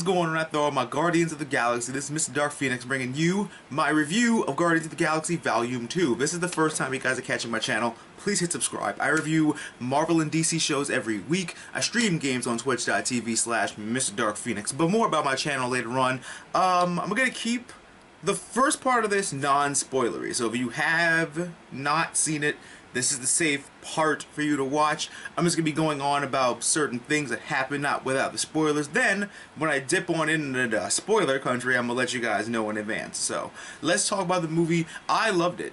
What's going on out there, my Guardians of the Galaxy? This is Mr. Dark Phoenix bringing you my review of Guardians of the Galaxy Volume 2. If this is the first time you guys are catching my channel, please hit subscribe. I review Marvel and DC shows every week. I stream games on twitch.tv/Mr. Dark Phoenix. But more about my channel later on. I'm going to keep the first part of this non-spoilery. So if you have not seen it, this is the safe part for you to watch. I'm just going to be going on about certain things that happen, not without the spoilers. Then, when I dip on into the spoiler country, I'm going to let you guys know in advance. So, let's talk about the movie. I loved it.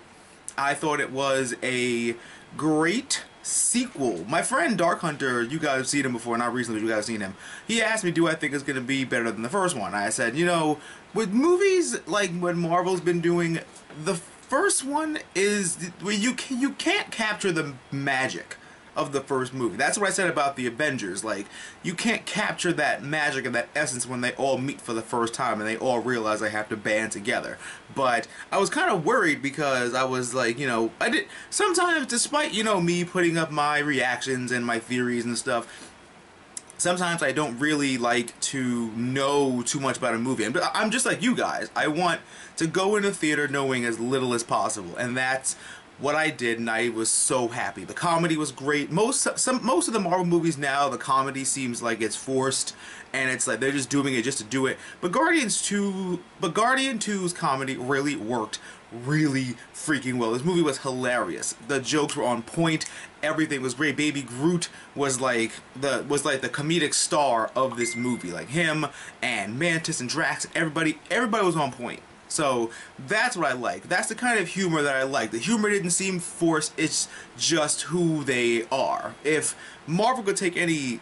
I thought it was a great sequel. My friend Dark Hunter, you guys have seen him before, not recently, you guys have seen him. He asked me, do I think it's going to be better than the first one? I said, you know, with movies like what Marvel's been doing, the first one is, you can't capture the magic of the first movie. That's what I said about the Avengers. Like, you can't capture that magic and that essence when they all meet for the first time and they all realize they have to band together. But I was kind of worried because I was like, you know, sometimes, despite, you know, me putting up my reactions and my theories and stuff, sometimes I don't really like to know too much about a movie. I'm just like you guys. I want to go into theater knowing as little as possible, and that's what I did, and I was so happy. The comedy was great. Most of the Marvel movies now, the comedy seems like it's forced, and it's like they're just doing it just to do it. But Guardian 2's comedy really worked really freaking well. This movie was hilarious. The jokes were on point. Everything was great. Baby Groot was like the comedic star of this movie. Like him and Mantis and Drax, everybody was on point. So that's what I like. That's the kind of humor that I like. The humor didn't seem forced. It's just who they are. If Marvel could take any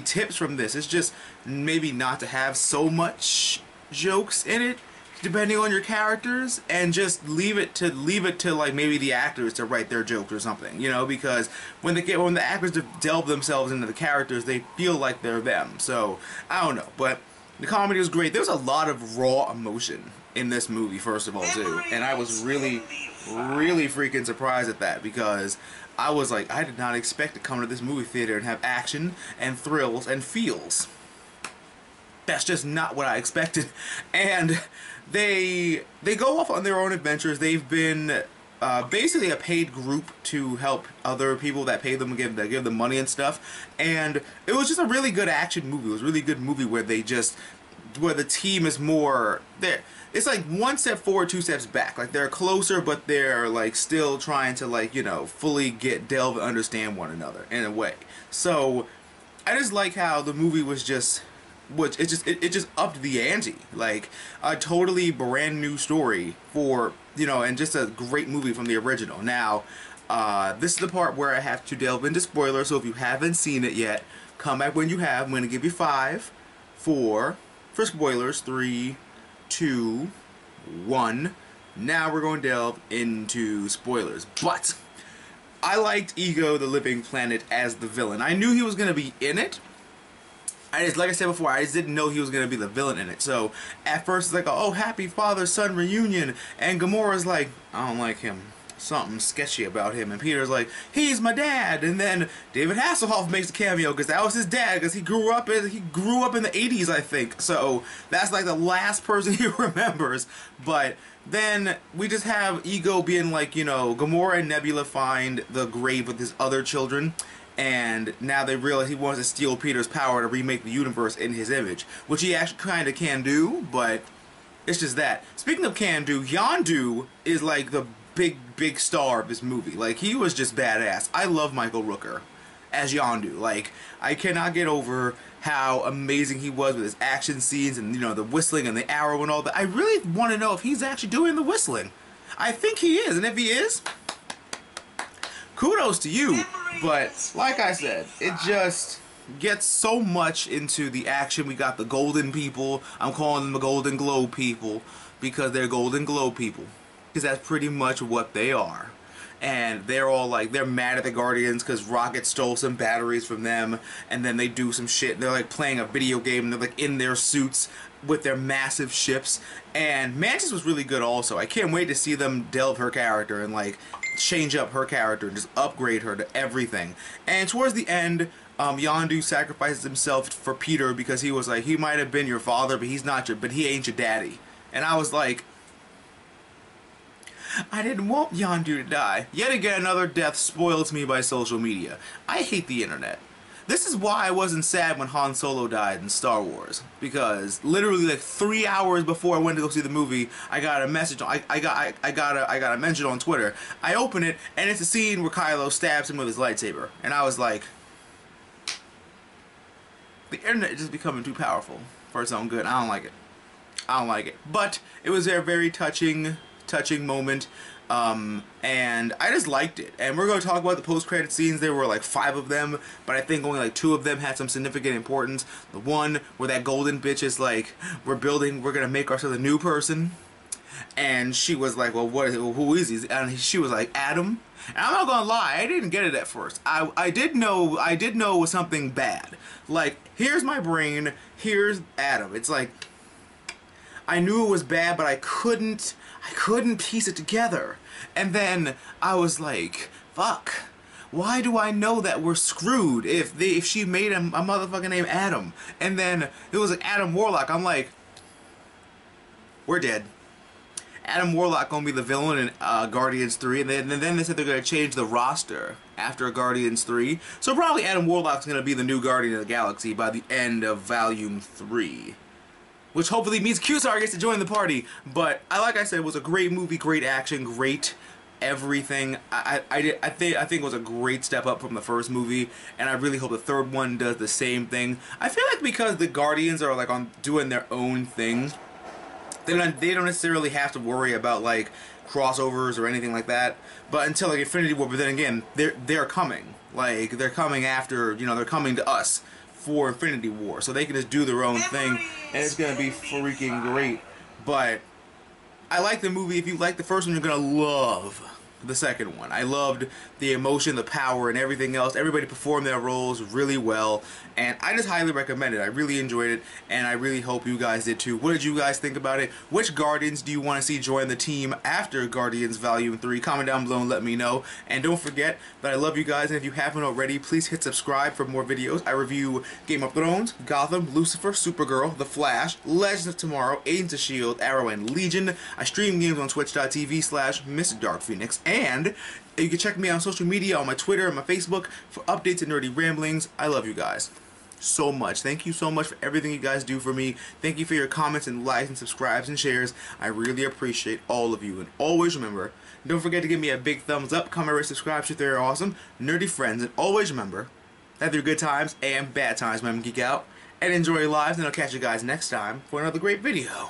tips from this, it's just maybe not to have so much jokes in it, depending on your characters, and just leave it to like maybe the actors to write their jokes or something, you know, because when the actors delve themselves into the characters, they feel like they're them. So I don't know, but the comedy was great. There was a lot of raw emotion in this movie, first of all, too, and I was really freaking surprised at that, because I was like, I did not expect to come to this movie theater and have action and thrills and feels. That's just not what I expected. And they go off on their own adventures. They've been basically a paid group to help other people that pay them, give them money and stuff. And it was just a really good action movie. It was a really good movie where the team is more there. It's like one step forward, two steps back. Like they're closer, but they're like still trying to, like, you know, fully delve and understand one another in a way. So I just like how the movie was just. It just upped the ante. Like a totally brand new story for, you know, and just a great movie from the original. Now, this is the part where I have to delve into spoilers, so if you haven't seen it yet, come back when you have. I'm going to give you 5, 4, for spoilers, 3, 2, 1. Now we're going to delve into spoilers. But I liked Ego the Living Planet as the villain. I knew he was going to be in it. Like I said before, I just didn't know he was going to be the villain in it. So, at first, it's like, oh, happy father-son reunion. And Gamora's like, I don't like him. Something sketchy about him. And Peter's like, he's my dad. And then David Hasselhoff makes a cameo because that was his dad. Because he grew up in the 80s, I think. So, that's like the last person he remembers. But then we just have Ego being like, you know, Gamora and Nebula find the grave with his other children. And now they realize he wants to steal Peter's power to remake the universe in his image, which he actually kind of can do, but it's just that. Speaking of can do, Yondu is like the big star of this movie. Like, he was just badass. I love Michael Rooker as Yondu. Like, I cannot get over how amazing he was with his action scenes and, you know, the whistling and the arrow and all that. I really want to know if he's actually doing the whistling. I think he is, and if he is, kudos to you. But like I said, it just gets so much into the action. We got the Golden People. I'm calling them the Golden Globe people because they're Golden Globe people, because that's pretty much what they are. And they're all like, they're mad at the Guardians because Rocket stole some batteries from them, and then they do some shit. They're like playing a video game, and they're like in their suits with their massive ships. And Mantis was really good also. I can't wait to see them delve her character and like change up her character and just upgrade her to everything. And towards the end, Yondu sacrifices himself for Peter because he was like, he might have been your father, but he ain't your daddy. And I was like, I didn't want Yondu to die. Yet again, another death spoiled to me by social media. I hate the internet. This is why I wasn't sad when Han Solo died in Star Wars, because literally like 3 hours before I went to go see the movie, I got a message. I got a mention on Twitter. I open it and it's a scene where Kylo stabs him with his lightsaber, and I was like, the internet is just becoming too powerful for its own good. I don't like it. I don't like it. But it was a very touching moment. And I just liked it. And we're going to talk about the post-credit scenes. There were like 5 of them, but I think only like 2 of them had some significant importance. The one where that golden bitch is like, we're going to make ourselves a new person. And she was like, well, who is he? And she was like, Adam. And I'm not gonna lie, I didn't get it at first. I did know it was something bad. Like, here's my brain, here's Adam. It's like, I knew it was bad, but I couldn't piece it together. And then I was like, fuck. Why do I know that we're screwed if she made a motherfucking name Adam? And then it was like Adam Warlock. I'm like, we're dead. Adam Warlock gonna be the villain in Guardians 3, and then they said they're gonna change the roster after Guardians 3. So probably Adam Warlock's gonna be the new Guardian of the Galaxy by the end of Volume 3. Which hopefully means Q-Star gets to join the party. But like I said, it was a great movie, great action, great everything. I think it was a great step up from the first movie, and I really hope the third one does the same thing. I feel like because the Guardians are like doing their own thing, they don't necessarily have to worry about like crossovers or anything like that. But until like Infinity War, but then again, they're coming. Like they're coming after, they're coming to us for Infinity War, so they can just do their own thing, and it's gonna be freaking great. But I like the movie. If you like the first one, you're gonna love the second one. I loved the emotion, the power, and everything else. Everybody performed their roles really well, and I just highly recommend it. I really enjoyed it, and I really hope you guys did too. What did you guys think about it? Which Guardians do you want to see join the team after Guardians Volume 3? Comment down below and let me know. And don't forget that I love you guys, and if you haven't already, please hit subscribe for more videos. I review Game of Thrones, Gotham, Lucifer, Supergirl, The Flash, Legends of Tomorrow, Agents of S.H.I.E.L.D., Arrow, and Legion. I stream games on twitch.tv/MrDarkPhoenix. And you can check me out on social media, on my Twitter and my Facebook for updates and nerdy ramblings. I love you guys so much. Thank you so much for everything you guys do for me. Thank you for your comments and likes and subscribes and shares. I really appreciate all of you. And always remember, don't forget to give me a big thumbs up, comment, rate, subscribe if they're awesome, nerdy friends. And always remember that through good times and bad times, remember, geek out and enjoy your lives. And I'll catch you guys next time for another great video.